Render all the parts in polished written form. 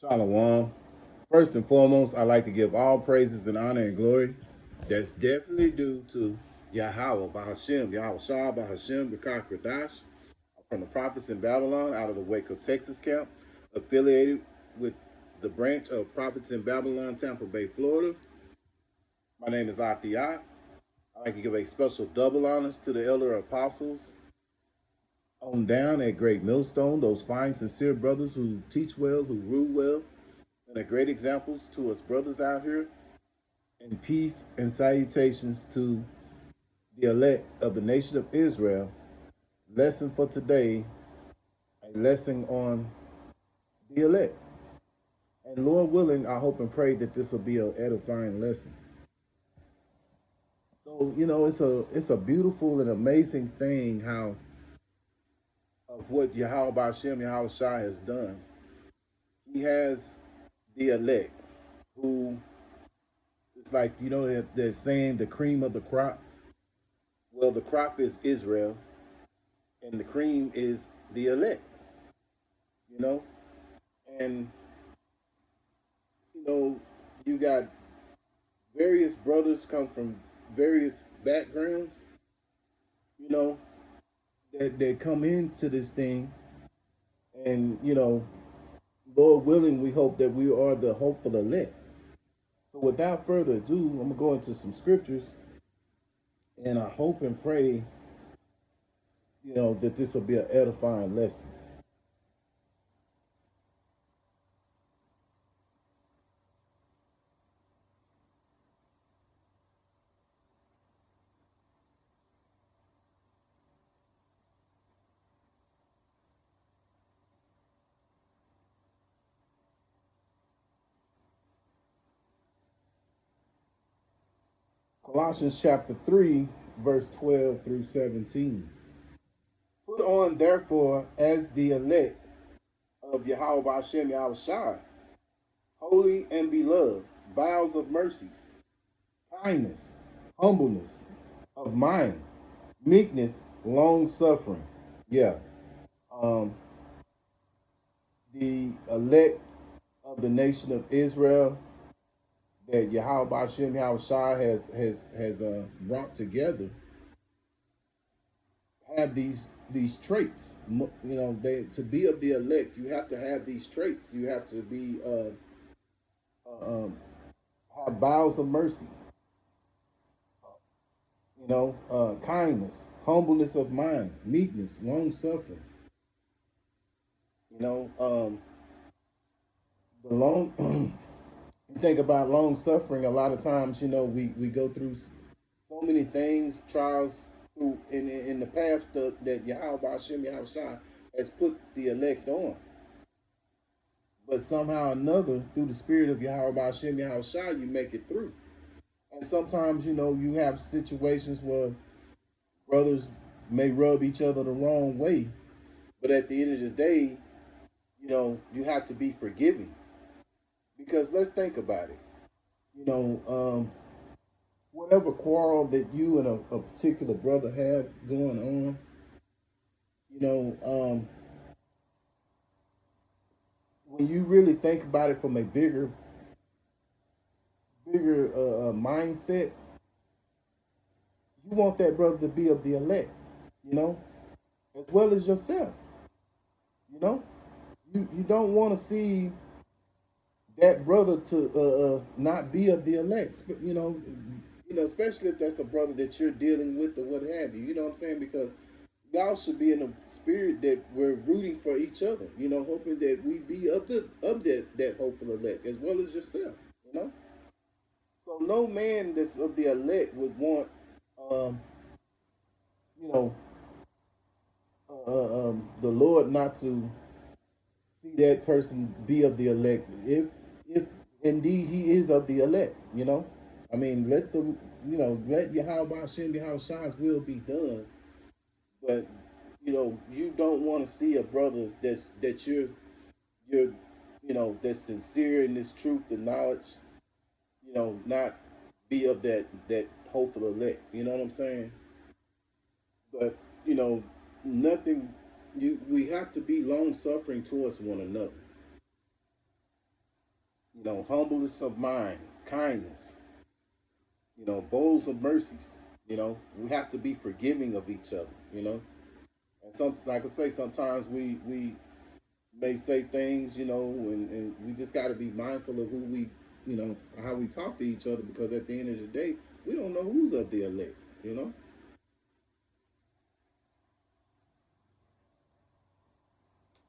Shalom. First and foremost, I like to give all praises and honor and glory that's definitely due to Yahweh, Bahashem, Yahweh Shah, Bahashem, Bekak Radash, from the prophets in Babylon out of the Waco, Texas camp, affiliated with the branch of prophets in Babylon, Tampa Bay, Florida. My name is Atiyah. I like to give a special double honors to the elder apostles on down at Great Millstone, those fine, sincere brothers who teach well, who rule well, and are great examples to us brothers out here. And peace and salutations to the elect of the nation of Israel. Lesson for today, a lesson on the elect. And Lord willing, I hope and pray that this will be an edifying lesson. So, it's a beautiful and amazing thing how of what Yahweh Bashem, Yahweh Shai has done. He has the elect who it's like, they're saying the cream of the crop. Well, the crop is Israel, and the cream is the elect, you know? And, you know, you got various brothers come from various backgrounds, you know, that come into this thing. And, Lord willing, we hope that we are the hopeful elect. So without further ado, I'm going to go into some scriptures. And I hope and pray, that this will be an edifying lesson. Colossians chapter 3, verse 12 through 17. Put on, therefore, as the elect of Yahweh Hashem Yahweh Shai, holy and beloved, bowels of mercies, kindness, humbleness of mind, meekness, long suffering. Yeah. Um, the elect of the nation of Israel that Yahweh Hashem Yahweh Shai has brought together have these traits. They to be of the elect, you have to have these traits. You have to be have bowels of mercy, kindness, humbleness of mind, meekness, long suffering. The long you think about long suffering. A lot of times, we go through so many things, trials through in the path that Yahweh Hashem Yahweh Shai has put the elect on. But somehow or another, through the spirit of Yahweh Hashem Yahweh Shai, you make it through. And sometimes, you have situations where brothers may rub each other the wrong way. But at the end of the day, you have to be forgiving. Because let's think about it. Whatever quarrel that you and a particular brother have going on, you know, um, when you really think about it from a bigger mindset, you want that brother to be of the elect, you know, as well as yourself. You know, you don't want to see that brother to not be of the elect, but especially if that's a brother that you're dealing with or what have you. You know what I'm saying? Because y'all should be in a spirit that we're rooting for each other. Hoping that we be of that hopeful elect as well as yourself. You know, so no man that's of the elect would want, um, you know, the Lord not to see that person be of the elect if indeed he is of the elect. I mean, let Yahweh Hashem Yahweh Shai's will be done. But you don't want to see a brother that you're that's sincere in this truth and knowledge. Not be of that hopeful elect. You know what I'm saying? But nothing. We have to be long suffering towards one another. Humbleness of mind, kindness, bowls of mercies. We have to be forgiving of each other. And some, like I say, sometimes we may say things, and we just got to be mindful of who we, how we talk to each other, because at the end of the day, we don't know who's of the elect. You know.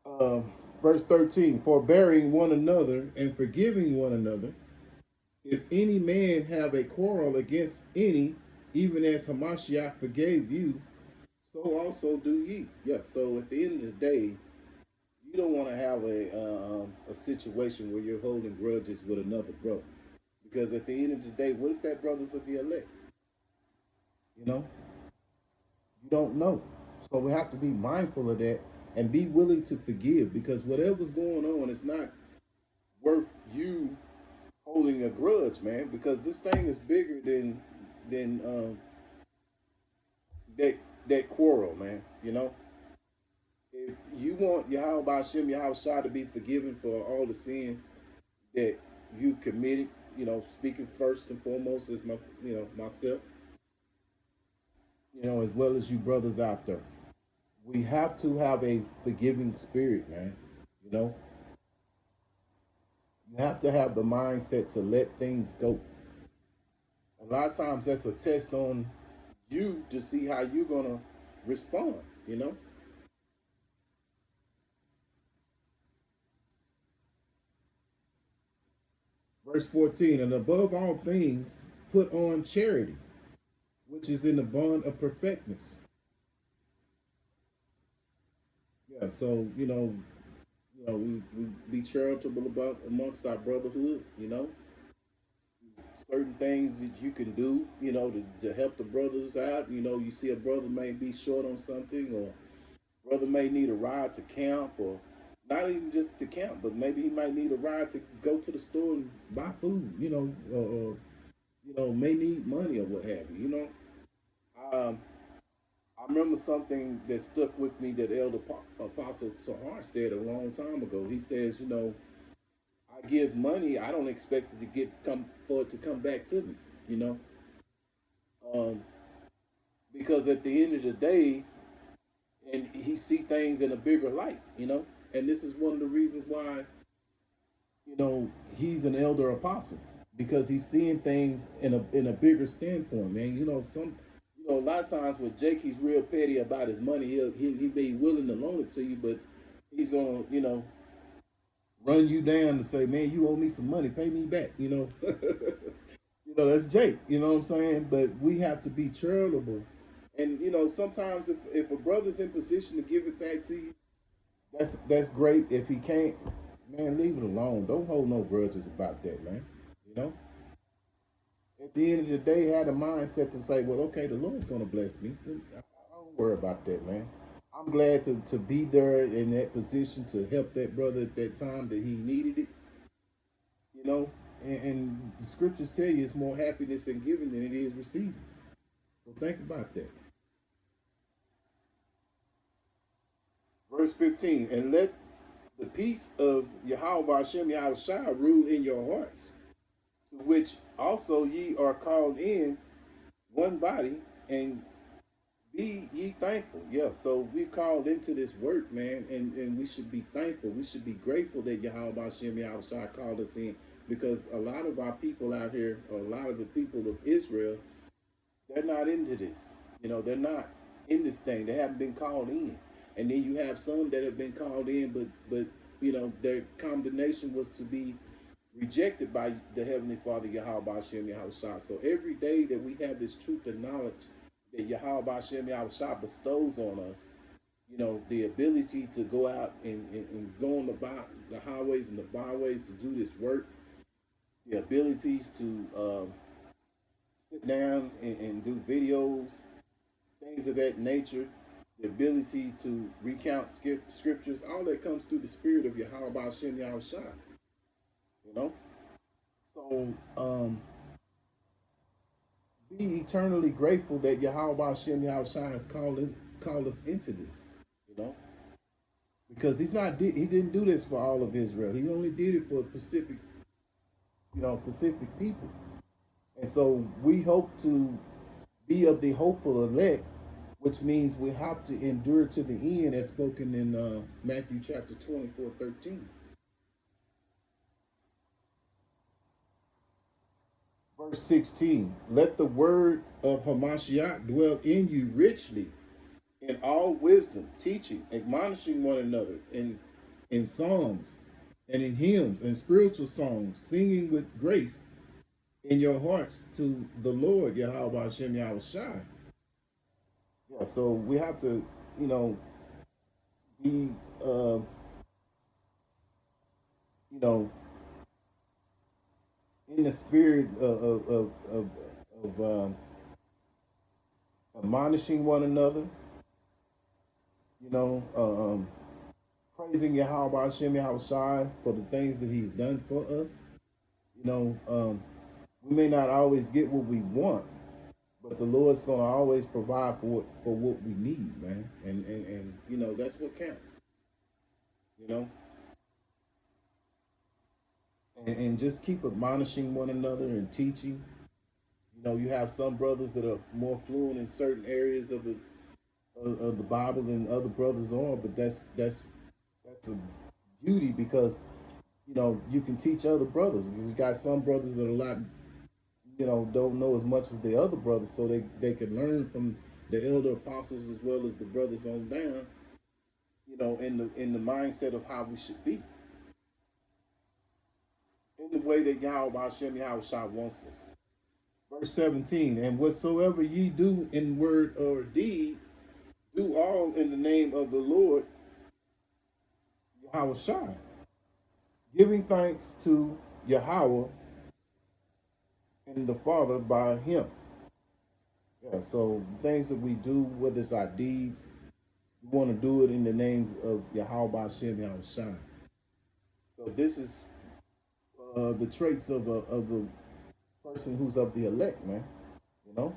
Uh, Verse 13: forbearing one another and forgiving one another, if any man have a quarrel against any, even as Hamashiach forgave you, so also do ye. Yes. So at the end of the day, you don't want to have a situation where you're holding grudges with another brother, because at the end of the day, what if that brother's of the elect? You know, you don't know. So we have to be mindful of that and be willing to forgive, because whatever's going on is not worth you holding a grudge, man. Because this thing is bigger than that that quarrel, man. If you want Yahweh Hashem, Yahweh Shah, to be forgiven for all the sins that you've committed, speaking first and foremost as myself, as well as you brothers out there. We have to have a forgiving spirit, man. You know, you have to have the mindset to let things go. A lot of times that's a test on you to see how you're gonna respond. You know, verse 14, and above all things, put on charity, which is in the bond of perfectness. Yeah, so we be charitable about amongst our brotherhood. Certain things that you can do, to help the brothers out. You see a brother may be short on something, or brother may need a ride to camp, or not even just to camp, but maybe he might need a ride to go to the store and buy food. Or may need money or what have you. Um, I remember something that stuck with me that Elder Apostle Sahar said a long time ago. He says, I give money, I don't expect it to get come for it to come back to me. You know, um, because at the end of the day, and he see things in a bigger light. And this is one of the reasons why he's an elder apostle, because he's seeing things in a bigger standpoint, man. A lot of times with Jake, he's real petty about his money. He be willing to loan it to you, but he's gonna run you down to say, man, you owe me some money, pay me back. That's Jake. You know what I'm saying? But we have to be charitable, and sometimes if a brother's in position to give it back to you, that's great. If he can't, man, leave it alone. Don't hold no grudges about that, man. You know, at the end of the day, have a mindset to say, well, okay, the Lord's gonna bless me. I don't worry about that, man. I'm glad to be there in that position to help that brother at that time that he needed it. You know, and the scriptures tell you it's more happiness in giving than it is receiving. So think about that. Verse 15, and let the peace of Yahweh Hashem Yahweh Shai rule in your hearts, to which also ye are called in one body, and be ye thankful. Yeah, so we called into this work, man, and we should be thankful. We should be grateful that Yahweh Hashem Yahweh Shai called us in, because a lot of our people out here, or a lot of the people of Israel, they're not into this. They're not in this thing. They haven't been called in. And then you have some that have been called in, but their combination was to be rejected by the Heavenly Father, Yahweh Hashem Yahweh Shah. So every day that we have this truth and knowledge that Yahweh Hashem Yahweh Shah bestows on us, the ability to go out and go on the highways and the byways to do this work, the abilities to sit down and do videos, things of that nature, the ability to recount scriptures, all that comes through the spirit of Yahweh Hashem Yahweh Shai. You know? So be eternally grateful that Yahweh Hashem Yahweh Shai has called us into this. You know? Because he didn't do this for all of Israel. He only did it for a specific Pacific people. And so we hope to be of the hopeful elect, which means we have to endure to the end, as spoken in Matthew chapter 24:13. Verse 16, let the word of Hamashiach dwell in you richly in all wisdom, teaching, admonishing one another in psalms and in hymns and spiritual songs, singing with grace in your hearts to the Lord, Yahweh Hashem Yahweh Shai. Yeah, so we have to, you know, be, you know, in the spirit of admonishing one another, you know, praising Yahweh Hashem Yahweh Shai for the things that He's done for us. You know, we may not always get what we want, but the Lord's gonna always provide for what we need, man. And you know that's what counts. You know, and just keep admonishing one another and teaching. You know, you have some brothers that are more fluent in certain areas of the Bible than other brothers are, but that's a beauty because you can teach other brothers. You got some brothers that are a lot, don't know as much as the other brothers, so they can learn from the elder apostles as well as the brothers on down. In the mindset of how we should be, in the way that Yahweh Hashem Yahweh Shai wants us. Verse 17, and whatsoever ye do in word or deed, do all in the name of the Lord Yahweh Shai, giving thanks to Yahweh and the Father by Him. Yeah, so things that we do, whether it's our deeds, we want to do it in the names of Yahweh Hashem Yahweh Shai. So this is the traits of the person who's of the elect, man. You know.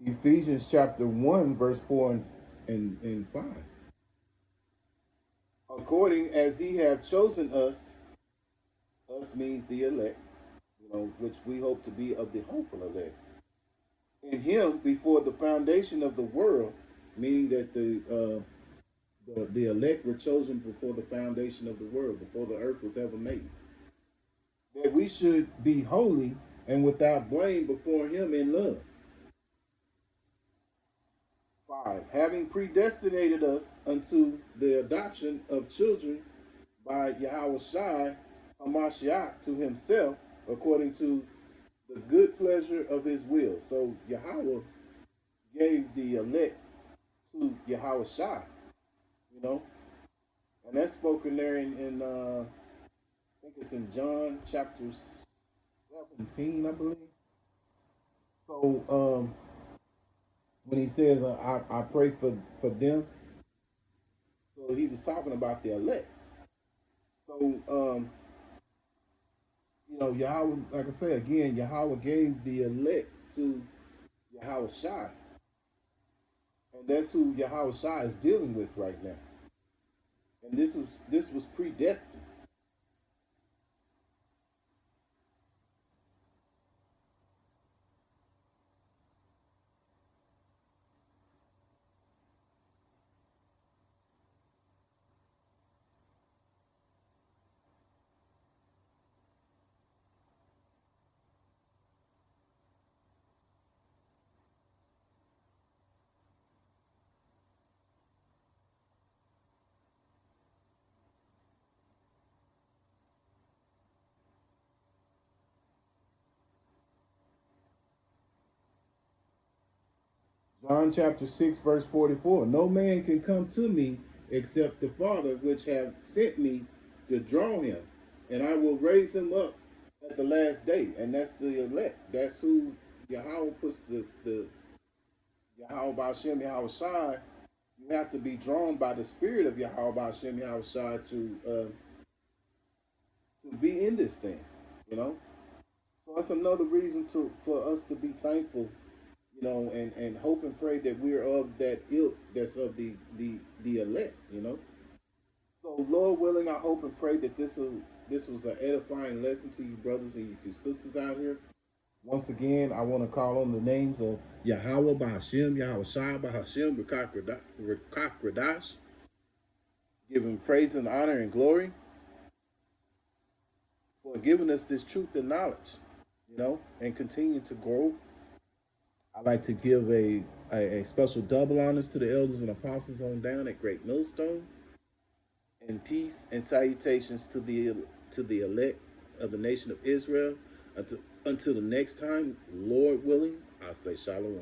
Ephesians chapter 1, verse 4 and 5. According as He have chosen us means the elect, which we hope to be of the hopeful elect. In Him before the foundation of the world, meaning that the elect were chosen before the foundation of the world, before the earth was ever made. That we should be holy and without blame before Him in love. 5. Having predestinated us unto the adoption of children by Yahweh Shai Hamashiach to Himself, according to the good pleasure of His will. So Yahweh gave the elect to Yahweh Shai, and that's spoken there in I think it's in John chapter 17, I believe. So when He says, I pray for them, so He was talking about the elect. So Yahweh, like I say again, Yahweh gave the elect to Yahweh Shai, and that's who Yahweh Shai is dealing with right now. And this was predestined. John chapter 6, verse 44. No man can come to me except the Father which have sent me to draw him, and I will raise him up at the last day. And that's the elect. That's who Yahweh puts the Yahweh Hashem Yahweh Shai. You We have to be drawn by the spirit of Yahweh Hashem Yahweh Shai to be in this thing, you know. So that's another reason to for us to be thankful, you know, and hope and pray that we're of that ilk that's of the elect, you know. So Lord willing, I hope and pray that this was an edifying lesson to you brothers and you sisters out here. Once again, I want to call on the names of Yahweh Bahashim, Yahweh Shai Bahashim, Rekak Radash, give him praise and honor and glory for giving us this truth and knowledge, you know, and continue to grow. I'd like to give a special double honors to the elders and apostles on down at Great Millstone, and peace and salutations to the elect of the nation of Israel. Until the next time, Lord willing, I say shalom.